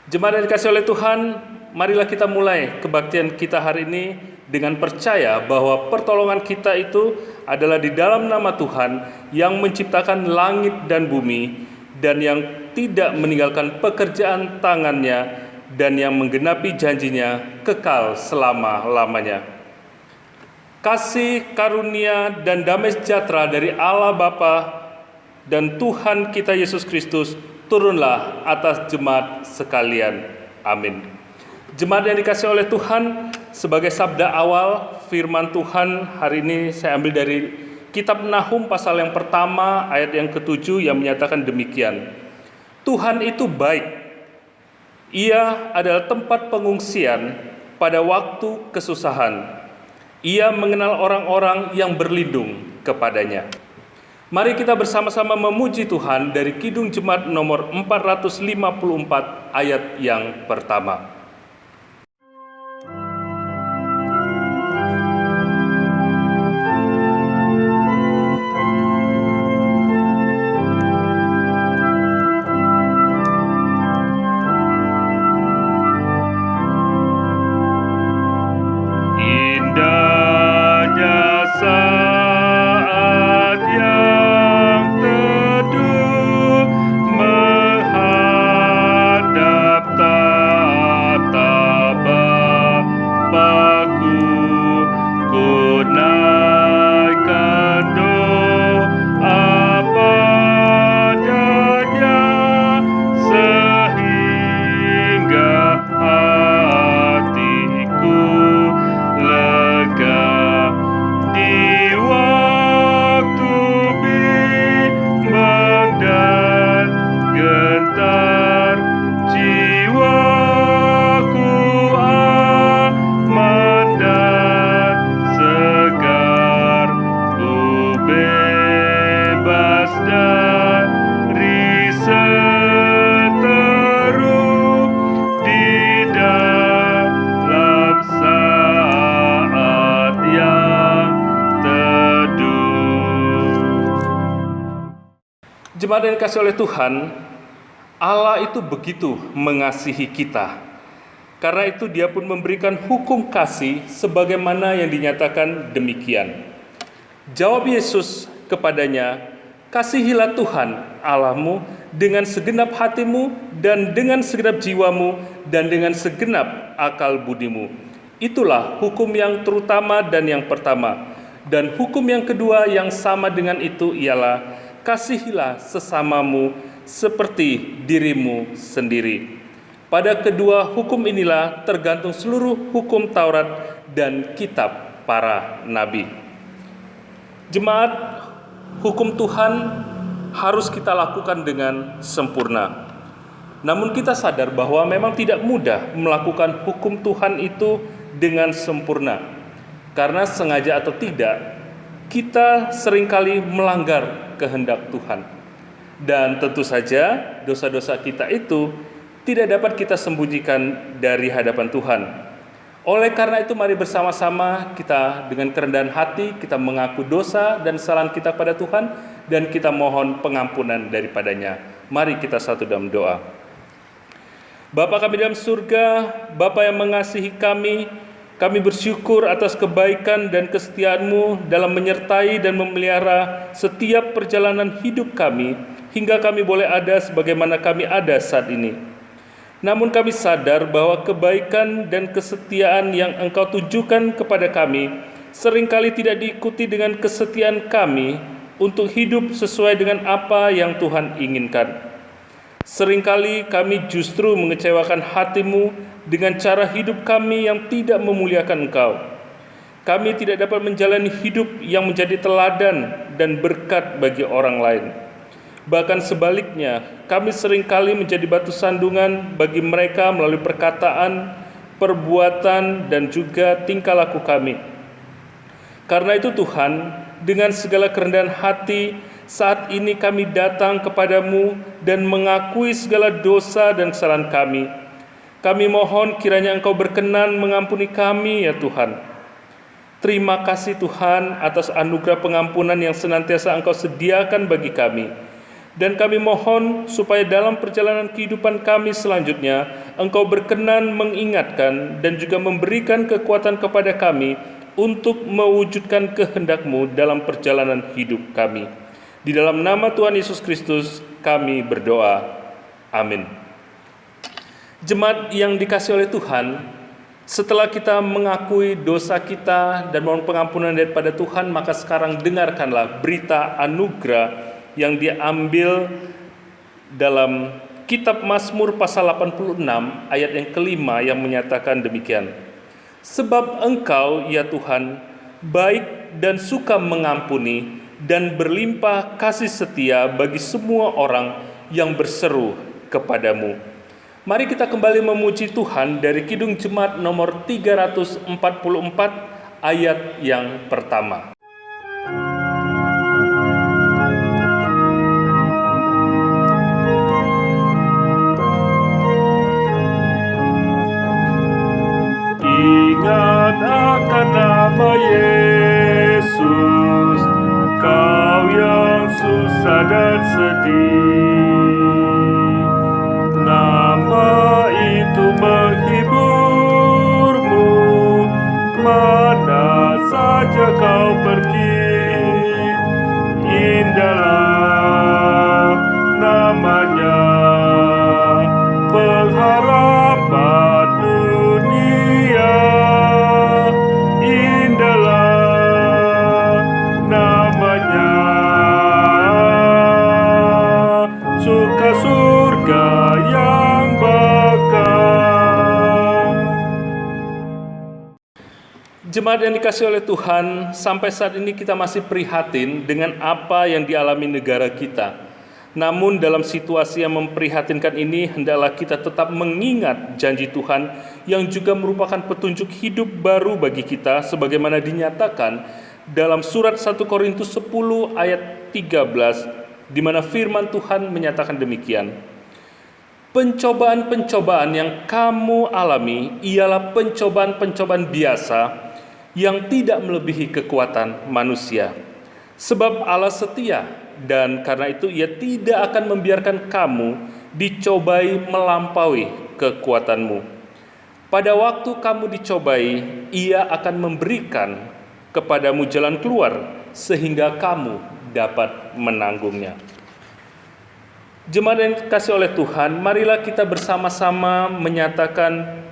Jemaat yang dikasihi oleh Tuhan, marilah kita mulai kebaktian kita hari ini dengan percaya bahwa pertolongan kita itu adalah di dalam nama Tuhan yang menciptakan langit dan bumi dan yang tidak meninggalkan pekerjaan tangannya dan yang menggenapi janjinya kekal selama-lamanya. Kasih, karunia, dan damai sejahtera dari Allah Bapa dan Tuhan kita Yesus Kristus turunlah atas jemaat sekalian. Amin. Jemaat yang dikasihi oleh Tuhan, sebagai sabda awal firman Tuhan hari ini saya ambil dari kitab Nahum pasal yang pertama ayat yang ke-7 yang menyatakan demikian. Tuhan itu baik. Ia adalah tempat pengungsian pada waktu kesusahan. Ia mengenal orang-orang yang berlindung kepadanya. Mari kita bersama-sama memuji Tuhan dari Kidung Jemaat nomor 454 ayat yang pertama. Jemaat yang dikasihi oleh Tuhan, Allah itu begitu mengasihi kita. Karena itu Dia pun memberikan hukum kasih sebagaimana yang dinyatakan demikian. Jawab Yesus kepadanya, "Kasihilah Tuhan Allahmu dengan segenap hatimu dan dengan segenap jiwamu dan dengan segenap akal budimu." Itulah hukum yang terutama dan yang pertama. Dan hukum yang kedua yang sama dengan itu ialah kasihilah sesamamu seperti dirimu sendiri. Pada kedua hukum inilah tergantung seluruh hukum Taurat dan kitab para nabi. Jemaat, hukum Tuhan harus kita lakukan dengan sempurna. Namun kita sadar bahwa memang tidak mudah melakukan hukum Tuhan itu dengan sempurna. Karena sengaja atau tidak, kita seringkali melanggar kehendak Tuhan. Dan tentu saja dosa-dosa kita itu tidak dapat kita sembunyikan dari hadapan Tuhan. Oleh karena itu mari bersama-sama kita dengan kerendahan hati kita mengaku dosa dan kesalahan kita pada Tuhan dan kita mohon pengampunan daripadanya. Mari kita satu dalam doa. Bapa kami dalam surga, Bapa yang mengasihi kami bersyukur atas kebaikan dan kesetiaan-Mu dalam menyertai dan memelihara setiap perjalanan hidup kami, hingga kami boleh ada sebagaimana kami ada saat ini. Namun kami sadar bahwa kebaikan dan kesetiaan yang Engkau tunjukkan kepada kami seringkali tidak diikuti dengan kesetiaan kami untuk hidup sesuai dengan apa yang Tuhan inginkan. Seringkali kami justru mengecewakan hati-Mu dengan cara hidup kami yang tidak memuliakan Engkau. Kami tidak dapat menjalani hidup yang menjadi teladan dan berkat bagi orang lain. Bahkan sebaliknya, kami seringkali menjadi batu sandungan bagi mereka melalui perkataan, perbuatan, dan juga tingkah laku kami. Karena itu Tuhan, dengan segala kerendahan hati, saat ini kami datang kepadamu dan mengakui segala dosa dan kesalahan kami. Kami mohon kiranya Engkau berkenan mengampuni kami ya Tuhan. Terima kasih Tuhan atas anugerah pengampunan yang senantiasa Engkau sediakan bagi kami. Dan kami mohon supaya dalam perjalanan kehidupan kami selanjutnya, Engkau berkenan mengingatkan dan juga memberikan kekuatan kepada kami untuk mewujudkan kehendak-Mu dalam perjalanan hidup kami. Di dalam nama Tuhan Yesus Kristus kami berdoa. Amin. Jemaat yang dikasihi oleh Tuhan, setelah kita mengakui dosa kita dan mohon pengampunan daripada Tuhan, maka sekarang dengarkanlah berita anugerah yang diambil dalam kitab Mazmur pasal 86 ayat yang kelima yang menyatakan demikian. Sebab Engkau, ya Tuhan, baik dan suka mengampuni dan berlimpah kasih setia bagi semua orang yang berseru kepadamu. Mari kita kembali memuji Tuhan dari Kidung Jemaat nomor 344 ayat yang pertama. Ingat akan nama Yesus, Kau yang susah dan sedih. Nama itu menghiburmu, mana saja kau pergi. Indahlah namanya, pengharapan dunia. Indahlah namanya, suka surga yang bakal. Jemaat yang dikasihi oleh Tuhan, sampai saat ini kita masih prihatin dengan apa yang dialami negara kita. Namun dalam situasi yang memprihatinkan ini, hendaklah kita tetap mengingat janji Tuhan yang juga merupakan petunjuk hidup baru bagi kita, sebagaimana dinyatakan dalam surat 1 Korintus 10 ayat 13, di mana firman Tuhan menyatakan demikian. Pencobaan-pencobaan yang kamu alami ialah pencobaan-pencobaan biasa yang tidak melebihi kekuatan manusia. Sebab Allah setia, dan karena itu Ia tidak akan membiarkan kamu dicobai melampaui kekuatanmu. Pada waktu kamu dicobai, Ia akan memberikan kepadamu jalan keluar sehingga kamu dapat menanggungnya. Jemaat yang dikasihi oleh Tuhan, marilah kita bersama-sama menyatakan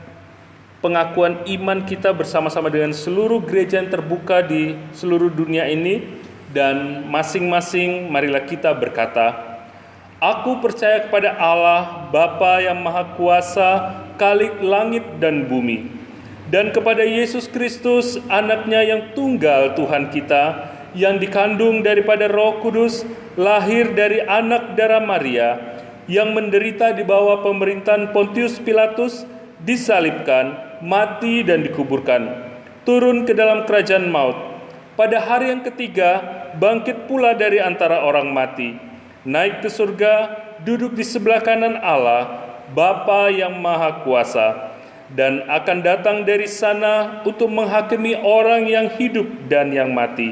pengakuan iman kita bersama-sama dengan seluruh gereja yang terbuka di seluruh dunia ini. Dan masing-masing marilah kita berkata, Aku percaya kepada Allah, Bapa yang Maha Kuasa, Khalik langit dan bumi, dan kepada Yesus Kristus, Anak-Nya yang tunggal Tuhan kita, yang dikandung daripada Roh Kudus, lahir dari anak darah Maria, yang menderita di bawah pemerintahan Pontius Pilatus, disalibkan, mati dan dikuburkan, turun ke dalam kerajaan maut. Pada hari yang ketiga, bangkit pula dari antara orang mati, naik ke surga, duduk di sebelah kanan Allah, Bapa yang Maha Kuasa, dan akan datang dari sana untuk menghakimi orang yang hidup dan yang mati.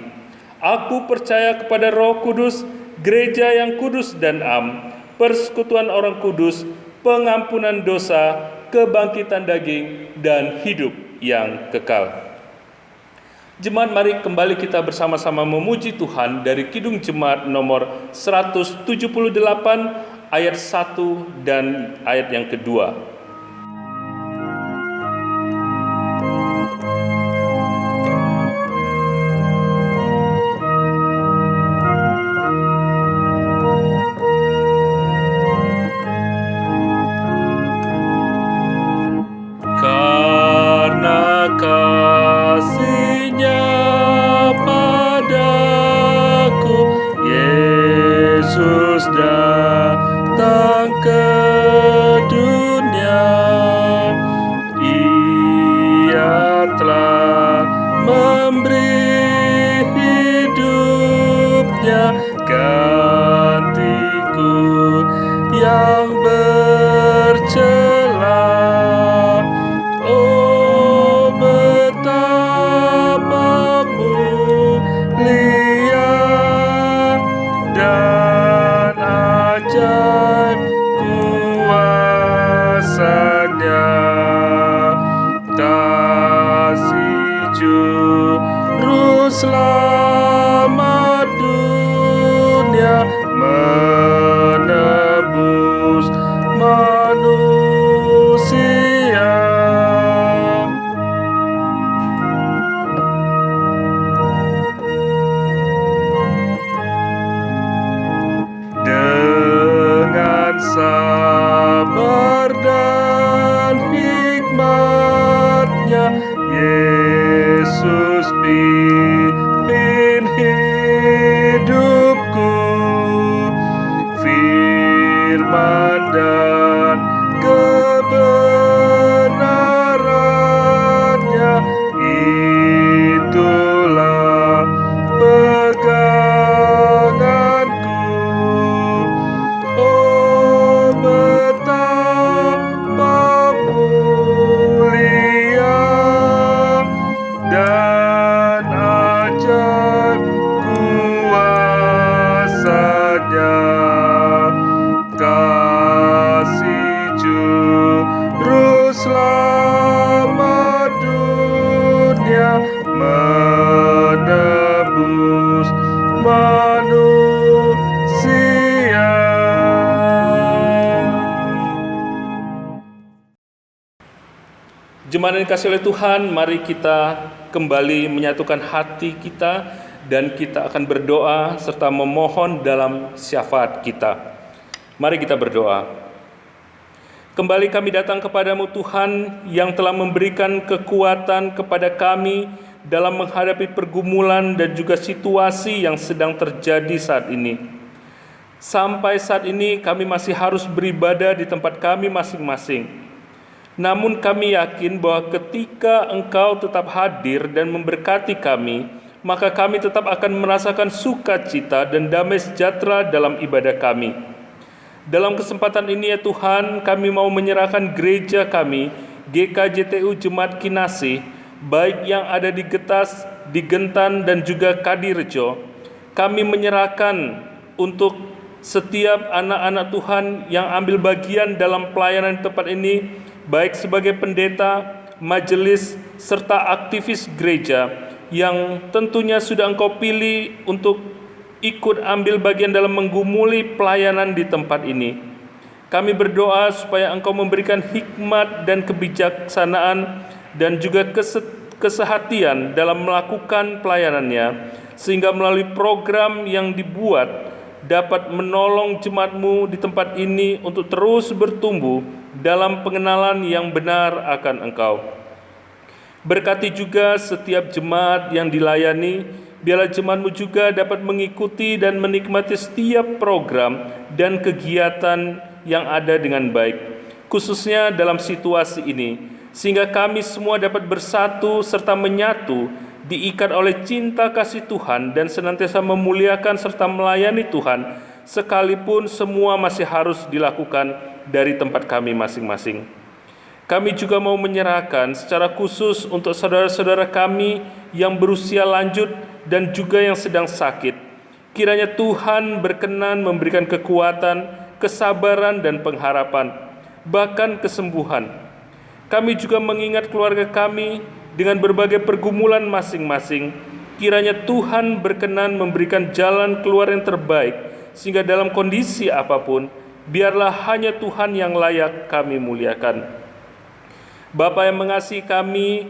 Aku percaya kepada Roh Kudus, gereja yang kudus dan am, persekutuan orang kudus, pengampunan dosa, kebangkitan daging, dan hidup yang kekal. Jemaat, mari kembali kita bersama-sama memuji Tuhan dari Kidung Jemaat nomor 178 ayat 1 dan ayat yang kedua. Karena kasih-Nya padaku, Yesus datang ke dunia. selamat dunia, menebus manusia. Dengan sabar dan hikmat-Nya, Yesus pimpin hidupku. Firman dan kebenaran-Nya, itulah peganganku. Oh, betapa mulia dan ajaib kuasa-Nya, kasih Juru Selamat dunia, menebus manusia. Jemaat yang dikasihi oleh Tuhan, mari kita kembali menyatukan hati kita dan kita akan berdoa serta memohon dalam syafaat kita. Mari kita berdoa. Kembali kami datang kepadamu Tuhan yang telah memberikan kekuatan kepada kami dalam menghadapi pergumulan dan juga situasi yang sedang terjadi saat ini. Sampai saat ini kami masih harus beribadah di tempat kami masing-masing. Namun kami yakin bahwa ketika Engkau tetap hadir dan memberkati kami, maka kami tetap akan merasakan sukacita dan damai sejahtera dalam ibadah kami. Dalam kesempatan ini ya Tuhan, kami mau menyerahkan gereja kami, GKJTU Jemaat Kinasih, baik yang ada di Getas, di Gentan, dan juga Kadirejo. Kami menyerahkan untuk setiap anak-anak Tuhan yang ambil bagian dalam pelayanan di tempat ini, baik sebagai pendeta, majelis, serta aktivis gereja, yang tentunya sudah Engkau pilih untuk ikut ambil bagian dalam menggumuli pelayanan di tempat ini. Kami berdoa supaya Engkau memberikan hikmat dan kebijaksanaan dan juga kesehatian dalam melakukan pelayanannya, sehingga melalui program yang dibuat dapat menolong jemaat-Mu di tempat ini untuk terus bertumbuh dalam pengenalan yang benar akan Engkau. Berkati juga setiap jemaat yang dilayani, biarlah jemaat-Mu juga dapat mengikuti dan menikmati setiap program dan kegiatan yang ada dengan baik, khususnya dalam situasi ini, sehingga kami semua dapat bersatu serta menyatu, diikat oleh cinta kasih Tuhan dan senantiasa memuliakan serta melayani Tuhan, sekalipun semua masih harus dilakukan dari tempat kami masing-masing. Kami juga mau menyerahkan secara khusus untuk saudara-saudara kami yang berusia lanjut dan juga yang sedang sakit. Kiranya Tuhan berkenan memberikan kekuatan, kesabaran dan pengharapan, bahkan kesembuhan. Kami juga mengingat keluarga kami dengan berbagai pergumulan masing-masing. Kiranya Tuhan berkenan memberikan jalan keluar yang terbaik, sehingga dalam kondisi apapun, biarlah hanya Tuhan yang layak kami muliakan. Bapa yang mengasihi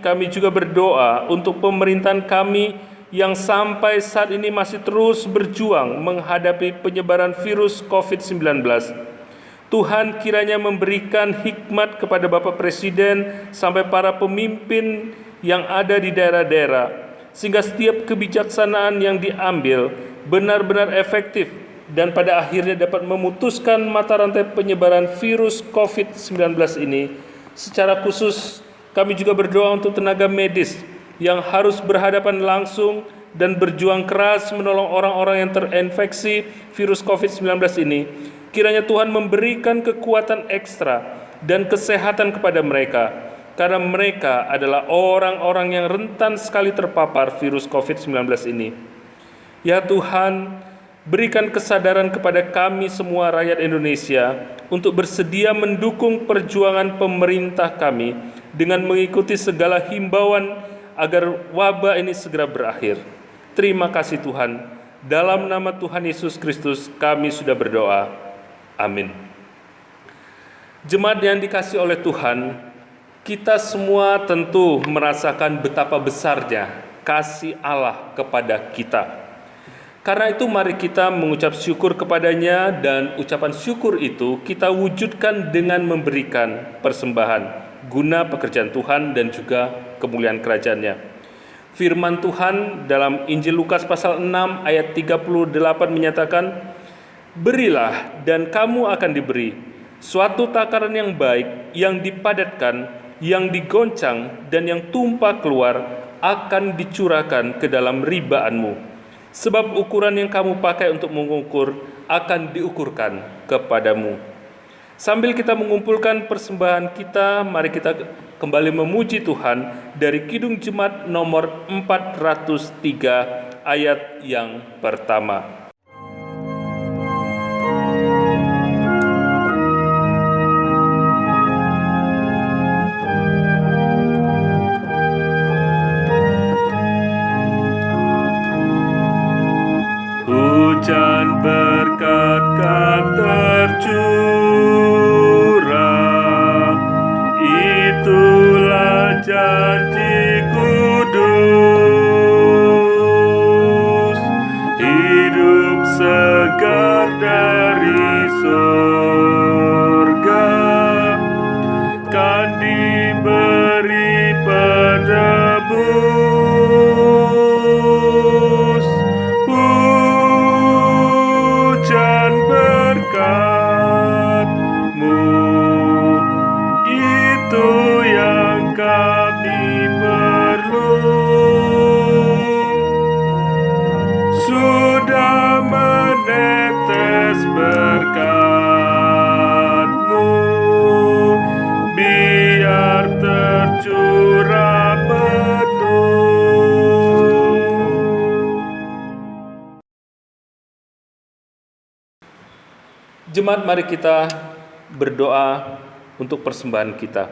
kami juga berdoa untuk pemerintahan kami yang sampai saat ini masih terus berjuang menghadapi penyebaran virus COVID-19. Tuhan kiranya memberikan hikmat kepada Bapak Presiden sampai para pemimpin yang ada di daerah-daerah, sehingga setiap kebijaksanaan yang diambil benar-benar efektif dan pada akhirnya dapat memutuskan mata rantai penyebaran virus COVID-19 ini. Secara khusus kami juga berdoa untuk tenaga medis yang harus berhadapan langsung dan berjuang keras menolong orang-orang yang terinfeksi virus COVID-19 ini. Kiranya Tuhan memberikan kekuatan ekstra dan kesehatan kepada mereka, karena mereka adalah orang-orang yang rentan sekali terpapar virus COVID-19 ini. Ya Tuhan, berikan kesadaran kepada kami semua rakyat Indonesia untuk bersedia mendukung perjuangan pemerintah kami dengan mengikuti segala himbauan agar wabah ini segera berakhir. Terima kasih Tuhan. Dalam nama Tuhan Yesus Kristus kami sudah berdoa. Amin. Jemaat yang dikasihi oleh Tuhan, kita semua tentu merasakan betapa besarnya kasih Allah kepada kita. Karena itu mari kita mengucap syukur kepadanya, dan ucapan syukur itu kita wujudkan dengan memberikan persembahan guna pekerjaan Tuhan dan juga kemuliaan kerajaan-Nya. Firman Tuhan dalam Injil Lukas pasal 6 ayat 38 menyatakan, "Berilah dan kamu akan diberi, suatu takaran yang baik, yang dipadatkan, yang digoncang dan yang tumpah keluar akan dicurahkan ke dalam ribaanmu. Sebab ukuran yang kamu pakai untuk mengukur akan diukurkan kepadamu." Sambil kita mengumpulkan persembahan kita, mari kita kembali memuji Tuhan dari Kidung Jemaat nomor 403 ayat yang pertama. Hujan berkat kan tercurah, itulah janji kudus. Hidup segar dari surga kan diberi penebus. Hujan berkat-Mu, itu yang kami perlu. Sudah menetes berkat-Mu, biar tercurah penuh. Jemaat, mari kita berdoa untuk persembahan kita.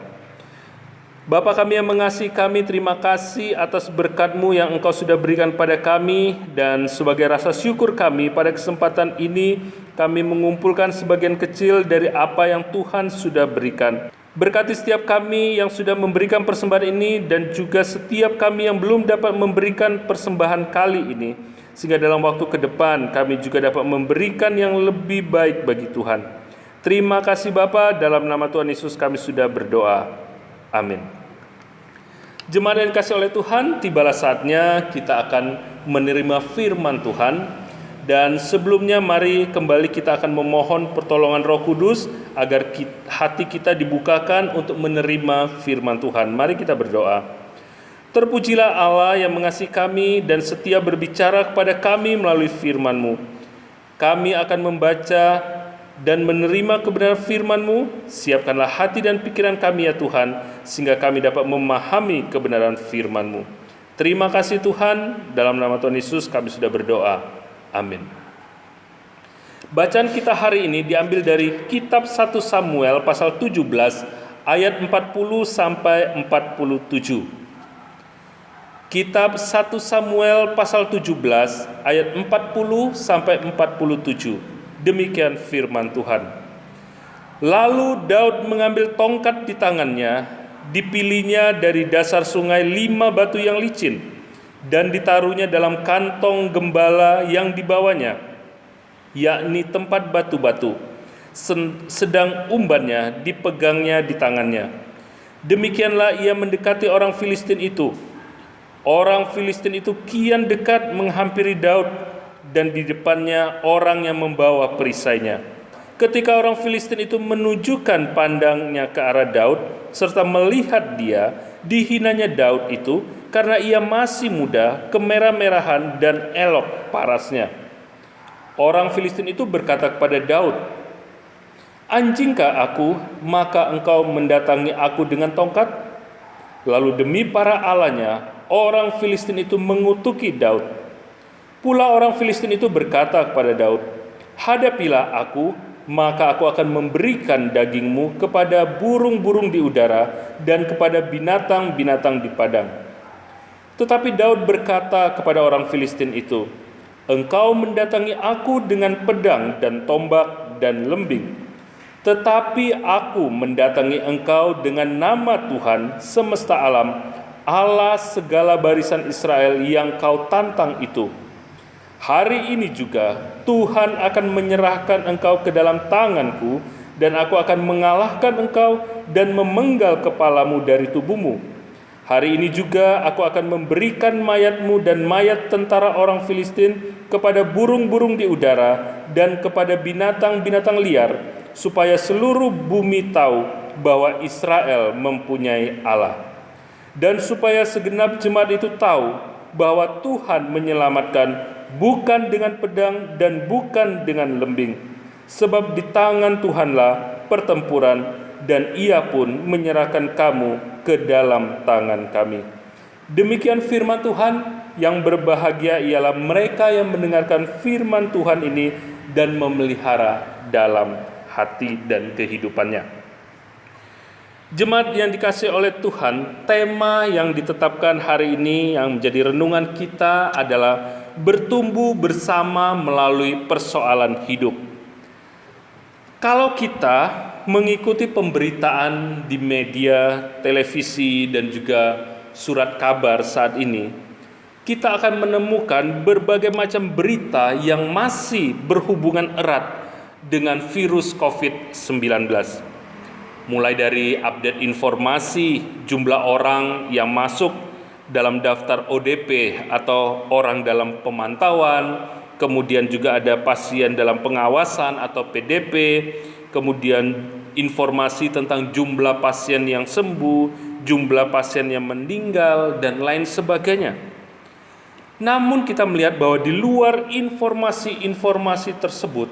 Bapa kami yang mengasihi kami, terima kasih atas berkat-Mu yang Engkau sudah berikan pada kami, dan sebagai rasa syukur kami pada kesempatan ini kami mengumpulkan sebagian kecil dari apa yang Tuhan sudah berikan. Berkati setiap kami yang sudah memberikan persembahan ini, dan juga setiap kami yang belum dapat memberikan persembahan kali ini, sehingga dalam waktu ke depan kami juga dapat memberikan yang lebih baik bagi Tuhan. Terima kasih Bapa, dalam nama Tuhan Yesus kami sudah berdoa. Amin. Jemaat yang dikasihi oleh Tuhan, tibalah saatnya kita akan menerima firman Tuhan. Dan sebelumnya mari kembali kita akan memohon pertolongan Roh Kudus agar hati kita dibukakan untuk menerima firman Tuhan. Mari kita berdoa. Terpujilah Allah yang mengasihi kami dan setia berbicara kepada kami melalui firman-Mu. Kami akan membaca dan menerima kebenaran firman-Mu. Siapkanlah hati dan pikiran kami ya Tuhan, sehingga kami dapat memahami kebenaran firman-Mu. Terima kasih Tuhan, dalam nama Tuhan Yesus kami sudah berdoa. Amin. Bacaan kita hari ini diambil dari kitab 1 Samuel pasal 17 ayat 40 sampai 47. Kitab 1 Samuel pasal 17 ayat 40 sampai 47. Demikian firman Tuhan. Lalu Daud mengambil tongkat di tangannya, dipilihnya dari dasar sungai 5 batu yang licin, dan ditaruhnya dalam kantong gembala yang dibawanya, yakni tempat batu-batu, sedang umbannya dipegangnya di tangannya. Demikianlah ia mendekati orang Filistin itu. Orang Filistin itu kian dekat menghampiri Daud, dan di depannya orang yang membawa perisainya. Ketika orang Filistin itu menunjukkan pandangnya ke arah Daud, serta melihat dia, dihinanya Daud itu karena ia masih muda, kemerah-merahan dan elok parasnya. Orang Filistin itu berkata kepada Daud, "Anjingkah aku, maka engkau mendatangi aku dengan tongkat?" Lalu demi para allahnya, orang Filistin itu mengutuki Daud. Pula orang Filistin itu berkata kepada Daud, "Hadapilah aku, maka aku akan memberikan dagingmu kepada burung-burung di udara dan kepada binatang-binatang di padang." Tetapi Daud berkata kepada orang Filistin itu, "Engkau mendatangi aku dengan pedang dan tombak dan lembing, tetapi aku mendatangi engkau dengan nama Tuhan semesta alam, Allah segala barisan Israel yang kau tantang itu. Hari ini juga Tuhan akan menyerahkan engkau ke dalam tanganku, dan aku akan mengalahkan engkau dan memenggal kepalamu dari tubuhmu. Hari ini juga aku akan memberikan mayatmu dan mayat tentara orang Filistin kepada burung-burung di udara dan kepada binatang-binatang liar, supaya seluruh bumi tahu bahwa Israel mempunyai Allah. Dan supaya segenap jemaat itu tahu bahwa Tuhan menyelamatkan bukan dengan pedang dan bukan dengan lembing, sebab di tangan Tuhanlah pertempuran, dan Ia pun menyerahkan kamu ke dalam tangan kami." Demikian firman Tuhan. Yang berbahagia ialah mereka yang mendengarkan firman Tuhan ini dan memelihara dalam hati dan kehidupannya. Jemaat yang dikasihi oleh Tuhan, tema yang ditetapkan hari ini yang menjadi renungan kita adalah bertumbuh bersama melalui persoalan hidup. Kalau kita mengikuti pemberitaan di media, televisi, dan juga surat kabar saat ini, kita akan menemukan berbagai macam berita yang masih berhubungan erat dengan virus COVID-19. Mulai dari update informasi jumlah orang yang masuk dalam daftar ODP atau orang dalam pemantauan, kemudian juga ada pasien dalam pengawasan atau PDP, kemudian informasi tentang jumlah pasien yang sembuh, jumlah pasien yang meninggal, dan lain sebagainya. Namun kita melihat bahwa di luar informasi-informasi tersebut,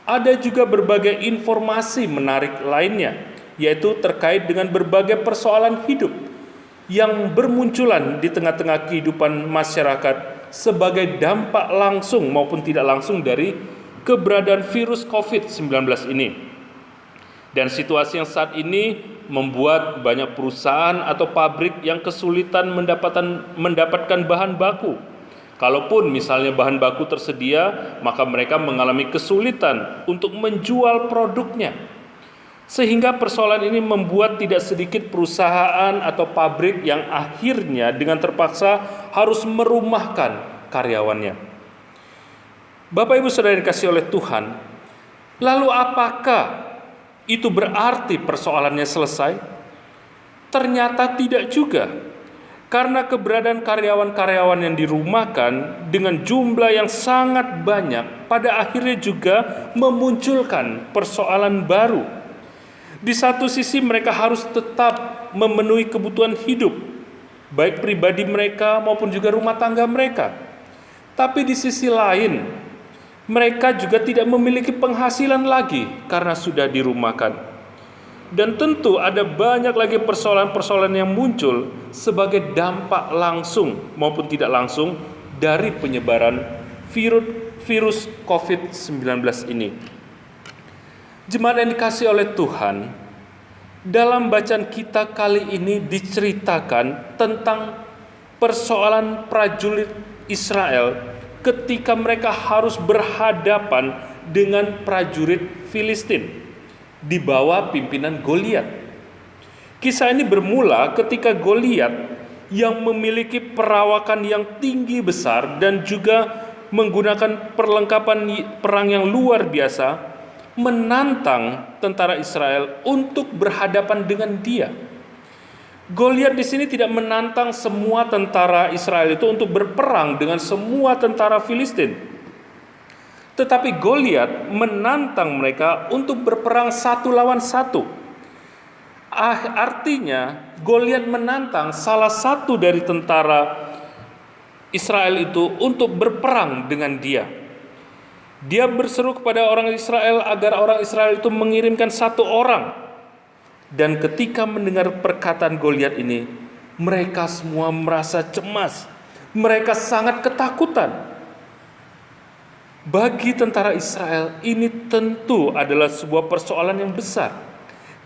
ada juga berbagai informasi menarik lainnya, yaitu terkait dengan berbagai persoalan hidup yang bermunculan di tengah-tengah kehidupan masyarakat sebagai dampak langsung maupun tidak langsung dari keberadaan virus COVID-19 ini. Dan situasi yang saat ini membuat banyak perusahaan atau pabrik yang kesulitan mendapatkan bahan baku. Kalaupun misalnya bahan baku tersedia, maka mereka mengalami kesulitan untuk menjual produknya. Sehingga persoalan ini membuat tidak sedikit perusahaan atau pabrik yang akhirnya dengan terpaksa harus merumahkan karyawannya. Bapak Ibu Saudara yang dikasihi oleh Tuhan, lalu apakah itu berarti persoalannya selesai? Ternyata tidak juga. Karena keberadaan karyawan-karyawan yang dirumahkan dengan jumlah yang sangat banyak pada akhirnya juga memunculkan persoalan baru. Di satu sisi mereka harus tetap memenuhi kebutuhan hidup, baik pribadi mereka maupun juga rumah tangga mereka. Tapi di sisi lain, mereka juga tidak memiliki penghasilan lagi karena sudah dirumahkan. Dan tentu ada banyak lagi persoalan-persoalan yang muncul sebagai dampak langsung maupun tidak langsung dari penyebaran virus COVID-19 ini. Jemaat yang dikasihi oleh Tuhan, dalam bacaan kita kali ini diceritakan tentang persoalan prajurit Israel ketika mereka harus berhadapan dengan prajurit Filistin di bawah pimpinan Goliat. Kisah ini bermula ketika Goliat yang memiliki perawakan yang tinggi besar dan juga menggunakan perlengkapan perang yang luar biasa, menantang tentara Israel untuk berhadapan dengan dia. Goliat di sini tidak menantang semua tentara Israel itu untuk berperang dengan semua tentara Filistin. Tetapi Goliat menantang mereka untuk berperang satu lawan satu. Artinya Goliat menantang salah satu dari tentara Israel itu untuk berperang dengan dia. Dia berseru kepada orang Israel agar orang Israel itu mengirimkan satu orang. Dan ketika mendengar perkataan Goliat ini, mereka semua merasa cemas. Mereka sangat ketakutan. Bagi tentara Israel, ini tentu adalah sebuah persoalan yang besar.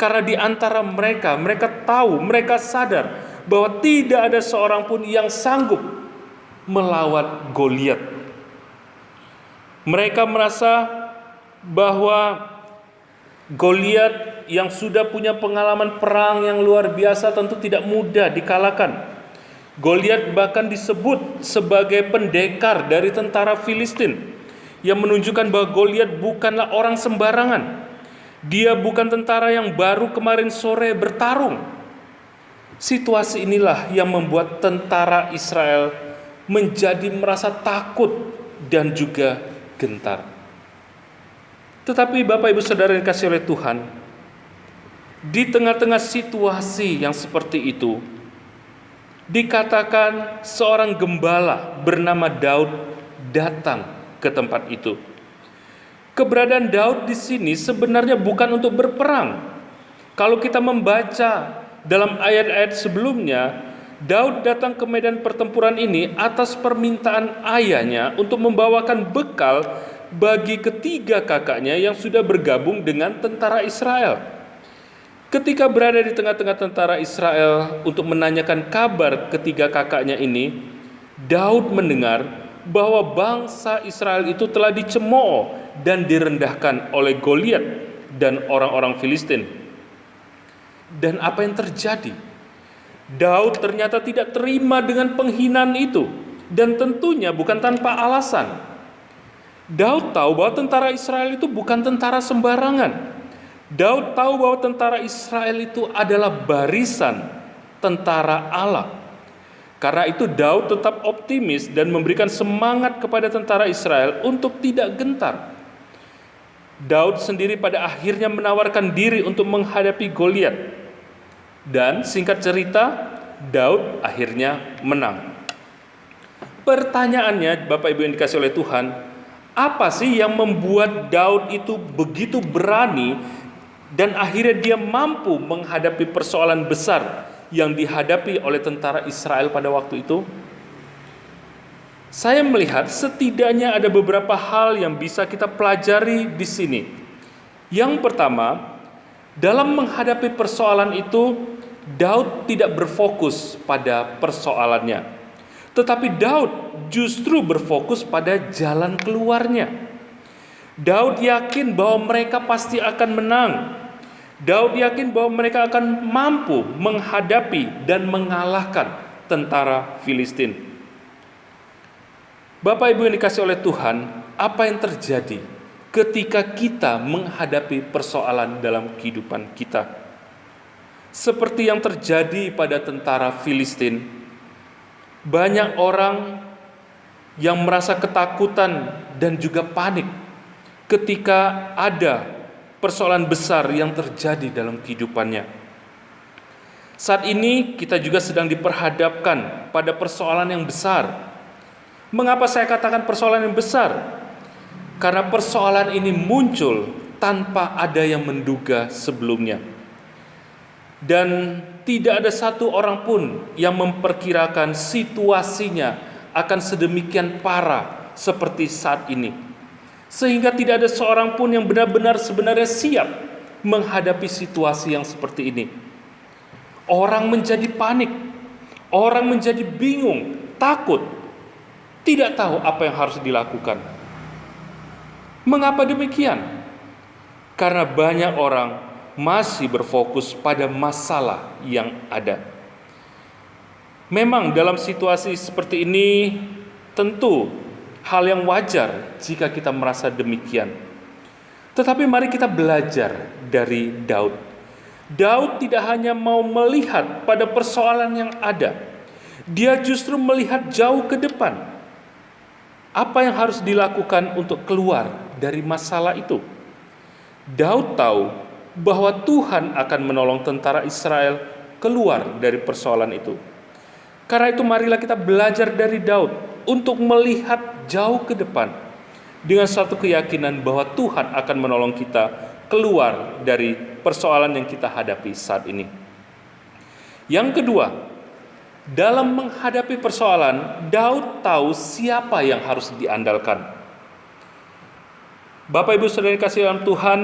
Karena di antara mereka tahu, mereka sadar bahwa tidak ada seorang pun yang sanggup melawan Goliat. Mereka merasa bahwa Goliat yang sudah punya pengalaman perang yang luar biasa tentu tidak mudah dikalahkan. Goliat bahkan disebut sebagai pendekar dari tentara Filistin, yang menunjukkan bahwa Goliat bukanlah orang sembarangan. Dia bukan tentara yang baru kemarin sore bertarung. Situasi inilah yang membuat tentara Israel menjadi merasa takut dan juga gentar. Tetapi Bapak Ibu Saudara yang dikasihi oleh Tuhan, di tengah-tengah situasi yang seperti itu, dikatakan seorang gembala bernama Daud datang ke tempat itu. Keberadaan Daud di sini sebenarnya bukan untuk berperang. Kalau kita membaca dalam ayat-ayat sebelumnya, Daud datang ke medan pertempuran ini atas permintaan ayahnya untuk membawakan bekal bagi ketiga kakaknya yang sudah bergabung dengan tentara Israel. Ketika berada di tengah-tengah tentara Israel untuk menanyakan kabar ketiga kakaknya ini, Daud mendengar bahwa bangsa Israel itu telah dicemooh dan direndahkan oleh Goliat dan orang-orang Filistin. Dan apa yang terjadi? Daud ternyata tidak terima dengan penghinaan itu, dan tentunya bukan tanpa alasan. Daud tahu bahwa tentara Israel itu bukan tentara sembarangan. Daud tahu bahwa tentara Israel itu adalah barisan tentara Allah. Karena itu Daud tetap optimis dan memberikan semangat kepada tentara Israel untuk tidak gentar. Daud sendiri pada akhirnya menawarkan diri untuk menghadapi Goliat. Dan singkat cerita, Daud akhirnya menang. Pertanyaannya, Bapak Ibu yang dikasihi oleh Tuhan, apa sih yang membuat Daud itu begitu berani dan akhirnya dia mampu menghadapi persoalan besar yang dihadapi oleh tentara Israel pada waktu itu? Saya melihat setidaknya ada beberapa hal yang bisa kita pelajari di sini. Yang pertama, dalam menghadapi persoalan itu, Daud tidak berfokus pada persoalannya. Tetapi Daud justru berfokus pada jalan keluarnya. Daud yakin bahwa mereka pasti akan menang. Daud yakin bahwa mereka akan mampu menghadapi dan mengalahkan tentara Filistin. Bapak Ibu yang dikasihi oleh Tuhan, apa yang terjadi ketika kita menghadapi persoalan dalam kehidupan kita? Seperti yang terjadi pada tentara Filistin, banyak orang yang merasa ketakutan dan juga panik ketika ada persoalan besar yang terjadi dalam kehidupannya. Saat ini kita juga sedang diperhadapkan pada persoalan yang besar. Mengapa saya katakan persoalan yang besar? Karena persoalan ini muncul tanpa ada yang menduga sebelumnya. Dan tidak ada satu orang pun yang memperkirakan situasinya akan sedemikian parah seperti saat ini. Sehingga tidak ada seorang pun yang benar-benar sebenarnya siap menghadapi situasi yang seperti ini. Orang menjadi panik, orang menjadi bingung, takut, tidak tahu apa yang harus dilakukan. Mengapa demikian? Karena banyak orang masih berfokus pada masalah yang ada. Memang dalam situasi seperti ini tentu hal yang wajar jika kita merasa demikian. Tetapi mari kita belajar dari Daud. Daud tidak hanya mau melihat pada persoalan yang ada, dia justru melihat jauh ke depan. Apa yang harus dilakukan untuk keluar dari masalah itu? Daud tahu bahwa Tuhan akan menolong tentara Israel keluar dari persoalan itu. Karena itu marilah kita belajar dari Daud untuk melihat jauh ke depan dengan satu keyakinan bahwa Tuhan akan menolong kita keluar dari persoalan yang kita hadapi saat ini. Yang kedua, dalam menghadapi persoalan, Daud tahu siapa yang harus diandalkan. Bapak Ibu Saudara yang dikasihi dalam Tuhan,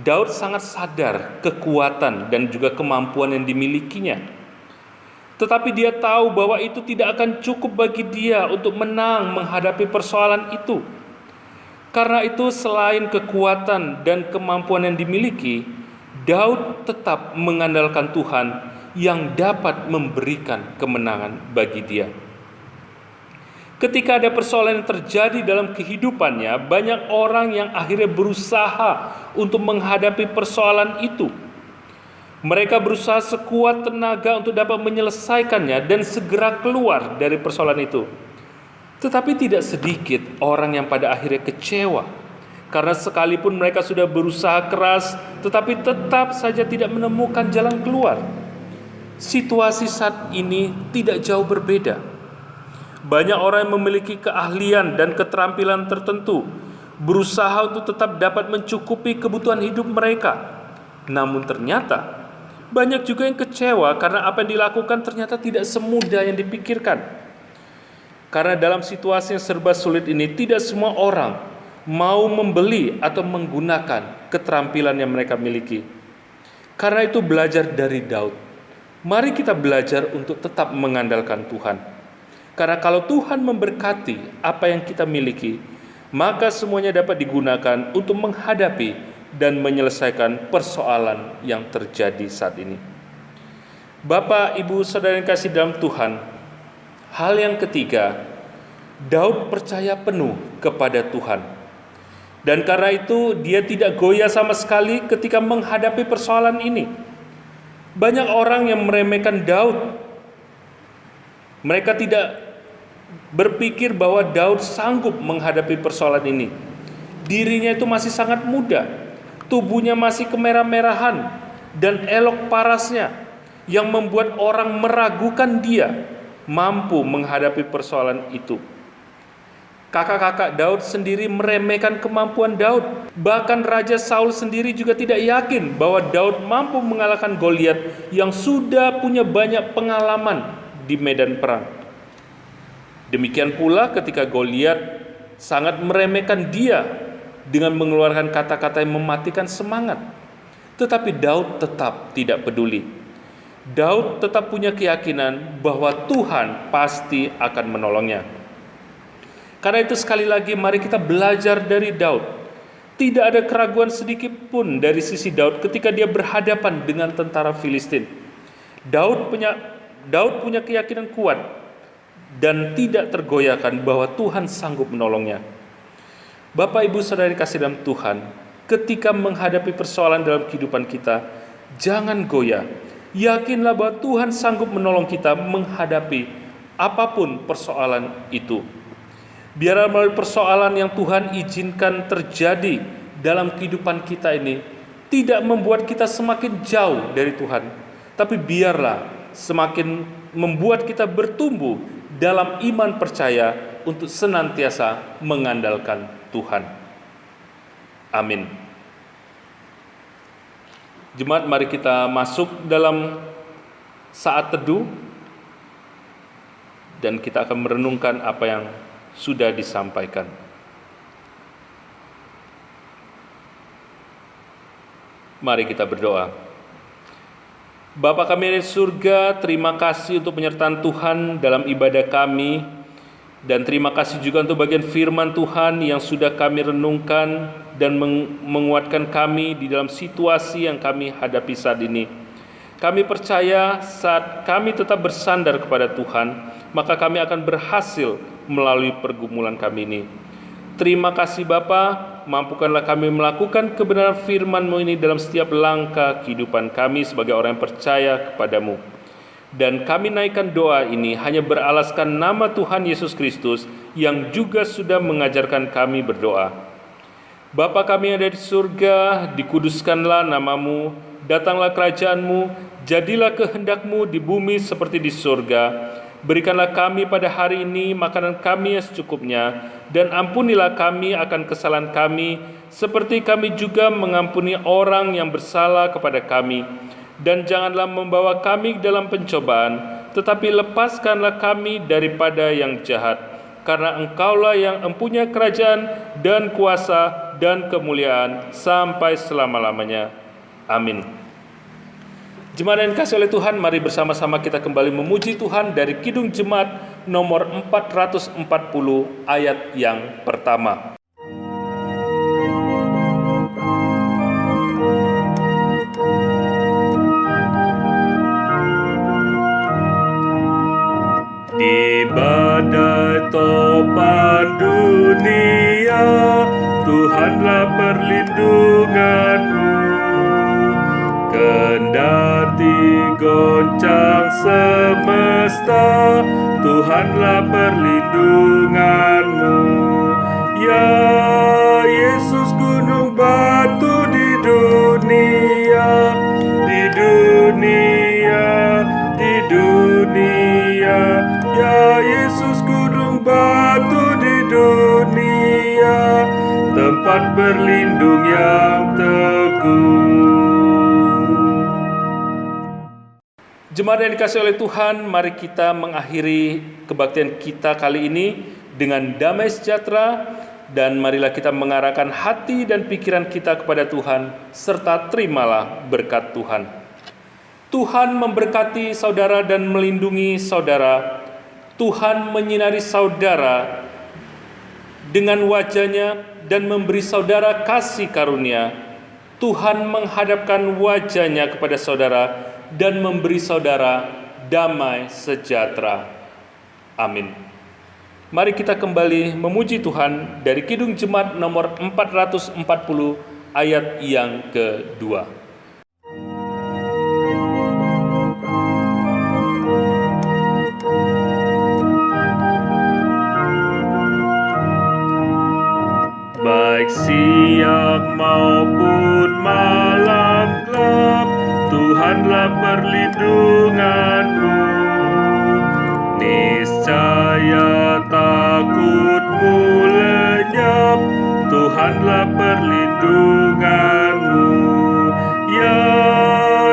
Daud sangat sadar kekuatan dan juga kemampuan yang dimilikinya. Tetapi dia tahu bahwa itu tidak akan cukup bagi dia untuk menang menghadapi persoalan itu. Karena itu selain kekuatan dan kemampuan yang dimiliki, Daud tetap mengandalkan Tuhan yang dapat memberikan kemenangan bagi dia. Ketika ada persoalan yang terjadi dalam kehidupannya, banyak orang yang akhirnya berusaha untuk menghadapi persoalan itu. Mereka berusaha sekuat tenaga untuk dapat menyelesaikannya dan segera keluar dari persoalan itu. Tetapi tidak sedikit orang yang pada akhirnya kecewa, karena sekalipun mereka sudah berusaha keras, tetapi tetap saja tidak menemukan jalan keluar. Situasi saat ini tidak jauh berbeda. Banyak orang yang memiliki keahlian dan keterampilan tertentu, berusaha untuk tetap dapat mencukupi kebutuhan hidup mereka. Namun ternyata banyak juga yang kecewa karena apa yang dilakukan ternyata tidak semudah yang dipikirkan. Karena dalam situasi yang serba sulit ini, tidak semua orang mau membeli atau menggunakan keterampilan yang mereka miliki. Karena itu belajar dari Daud. Mari kita belajar untuk tetap mengandalkan Tuhan. Karena kalau Tuhan memberkati apa yang kita miliki, maka semuanya dapat digunakan untuk menghadapi dan menyelesaikan persoalan yang terjadi saat ini. Bapak, Ibu, Saudara yang kasih dalam Tuhan, hal yang ketiga, Daud percaya penuh kepada Tuhan. Dan karena itu dia tidak goyah sama sekali ketika menghadapi persoalan ini. Banyak orang yang meremehkan Daud. Mereka tidak berpikir bahwa Daud sanggup menghadapi persoalan ini. Dirinya itu masih sangat muda, tubuhnya masih kemerah-merahan dan elok parasnya, yang membuat orang meragukan dia mampu menghadapi persoalan itu. Kakak-kakak Daud sendiri meremehkan kemampuan Daud. Bahkan Raja Saul sendiri juga tidak yakin bahwa Daud mampu mengalahkan Goliat yang sudah punya banyak pengalaman di medan perang. Demikian pula ketika Goliat sangat meremehkan dia dengan mengeluarkan kata-kata yang mematikan semangat. Tetapi Daud tetap tidak peduli. Daud tetap punya keyakinan bahwa Tuhan pasti akan menolongnya. Karena itu sekali lagi mari kita belajar dari Daud. Tidak ada keraguan sedikit pun dari sisi Daud ketika dia berhadapan dengan tentara Filistin. Daud punya keyakinan kuat dan tidak tergoyahkan bahwa Tuhan sanggup menolongnya. Bapak, Ibu, Saudara yang kasih dalam Tuhan, ketika menghadapi persoalan dalam kehidupan kita, jangan goyah. Yakinlah bahwa Tuhan sanggup menolong kita menghadapi apapun persoalan itu. Biarlah melalui persoalan yang Tuhan izinkan terjadi dalam kehidupan kita ini tidak membuat kita semakin jauh dari Tuhan, tapi biarlah semakin membuat kita bertumbuh dalam iman percaya untuk senantiasa mengandalkan Tuhan. Amin. Jemaat, mari kita masuk dalam saat teduh dan kita akan merenungkan apa yang sudah disampaikan. Mari kita berdoa. Bapa kami di surga, terima kasih untuk penyertaan Tuhan dalam ibadah kami, dan terima kasih juga untuk bagian firman Tuhan yang sudah kami renungkan dan menguatkan kami di dalam situasi yang kami hadapi saat ini. Kami percaya saat kami tetap bersandar kepada Tuhan, maka kami akan berhasil melalui pergumulan kami ini. Terima kasih Bapa, mampukanlah kami melakukan kebenaran firman-Mu ini dalam setiap langkah kehidupan kami sebagai orang yang percaya kepadamu. Dan kami naikkan doa ini hanya beralaskan nama Tuhan Yesus Kristus yang juga sudah mengajarkan kami berdoa. Bapa kami yang ada di surga, dikuduskanlah nama-Mu, datanglah kerajaan-Mu, jadilah kehendak-Mu di bumi seperti di surga. Berikanlah kami pada hari ini makanan kami yang secukupnya, dan ampunilah kami akan kesalahan kami, seperti kami juga mengampuni orang yang bersalah kepada kami. Dan janganlah membawa kami dalam pencobaan, tetapi lepaskanlah kami daripada yang jahat. Karena Engkaulah yang mempunyai kerajaan dan kuasa dan kemuliaan sampai selama-lamanya. Amin. Jemaat yang dikasihi oleh Tuhan, mari bersama-sama kita kembali memuji Tuhan dari Kidung Jemaat nomor 440 ayat yang pertama. Di badai topan dunia, Tuhanlah perlindunganmu. Kendati goncang semesta, Tuhanlah perlindunganmu. Ya Yesus, gunung batu di dunia, di dunia, di dunia. Ya Yesus, gunung batu di dunia, tempat berlindung yang teguh. Jemaat yang dikasihi oleh Tuhan, mari kita mengakhiri kebaktian kita kali ini dengan damai sejahtera, dan marilah kita mengarahkan hati dan pikiran kita kepada Tuhan, serta terimalah berkat Tuhan. Tuhan memberkati saudara dan melindungi saudara. Tuhan menyinari saudara dengan wajah-Nya dan memberi saudara kasih karunia. Tuhan menghadapkan wajah-Nya kepada saudara dan memberi saudara damai sejahtera. Amin. Mari kita kembali memuji Tuhan dari Kidung Jemaat nomor 440 ayat yang kedua. Baik siang maupun malam gelap, Tuhanlah perlindunganmu. Niscaya takutmu lenyap, Tuhanlah perlindunganmu. Ya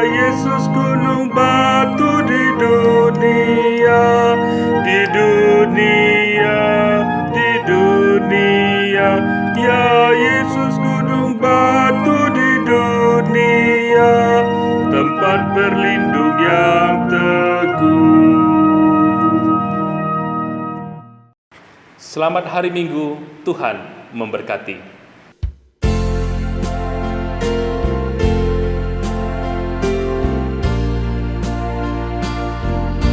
Yesus, gunung batu di dunia, di dunia, di dunia. Ya Yesus, gunung batu di dunia, tempat berlindung yang teguh. Selamat hari Minggu, Tuhan memberkati.